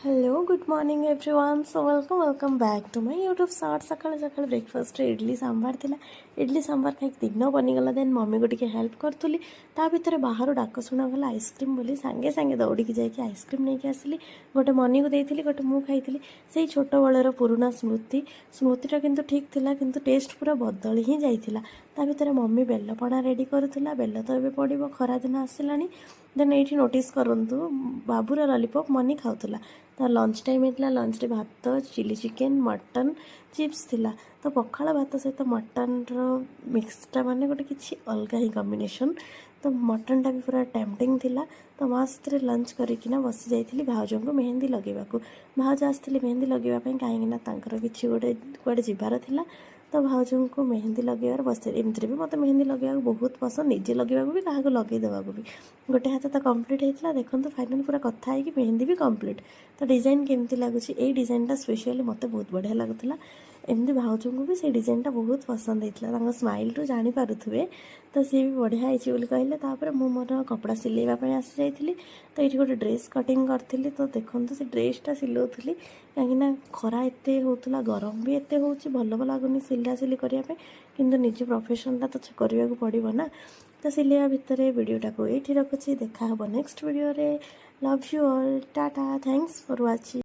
Hello good morning everyone so welcome back to my YouTube short सकाळ सकाळ breakfast idli sambar थिला इडली सांबार खाई दिन बनीगला देन मम्मी को टिके हेल्प करूँ ता भितर बाहर डाक शुणागला आइसक्रीम बोली सांगे सांगे दौड़ी जाकि आइसक्रीम नहीं आसली गोटे मनी को देती गोटे मु खाई से छोट बलर पुराना स्मृतिटा किंतु ठीक थिला किंतु टेस्ट पूरा बदली ही जाइथिला ता भितर मम्मी बेलपणा रेडी करूला बेल तो ये पड़ो खरा दिन आसला देन ये नोटिस करूँ बाबूर लॉलीपॉप मनी खाऊला तो लंच टाइम होता लंच रे भात चिली चिकेन मटन चिप्स थिला तो पखाड़ भात सहित मटन मिक्सटा माने गोटे किसी अलग ही कॉम्बिनेशन तो मटनटा भी पूरा टेम्पटिंग थिला तो मस्त लंच करना बसी जाइली भाउज को मेहंदी लगेगा भाउज आसती मेहंदी लगेवाई कहीं किसी गोटे कुआडे जीवार थिला तो भाउज को मेहंदी लगेबार बस एमती भी मत मेहंदी लगेगा बहुत पसंद निजे लगेगा भी क्या लगे देवाक भी गोटे हाथ तो कम्प्लीट होता देखो फाइनाल पूरा कथा है कि मेहंदी भी कम्प्लीट तो डिजाइन केमती लगुच ये डिजाइनटा स्पेशली मत बहुत बढ़िया लगुला एमती भाउज को भी से डिजाइनटा बहुत पसंद होता स्माइल रू जापे तो सी भी बढ़िया होती कहले मु मोर कपड़ा सिलेवाई आसी जाइली तो ये गोटे ड्रेस कटिंग करी तो देखो से ड्रेसटा सिलाऊली कहीं खरा एत होता गरम भी एत हो भल लगुनि सिला सिली करने किंतु निज प्रोफेशनटा तो करने को पड़ो ना तो सिलैया भितर वीडियोटा को ये रखुच्छी देखा नेक्स्ट वीडियो रे love you all Tata thanks for watching.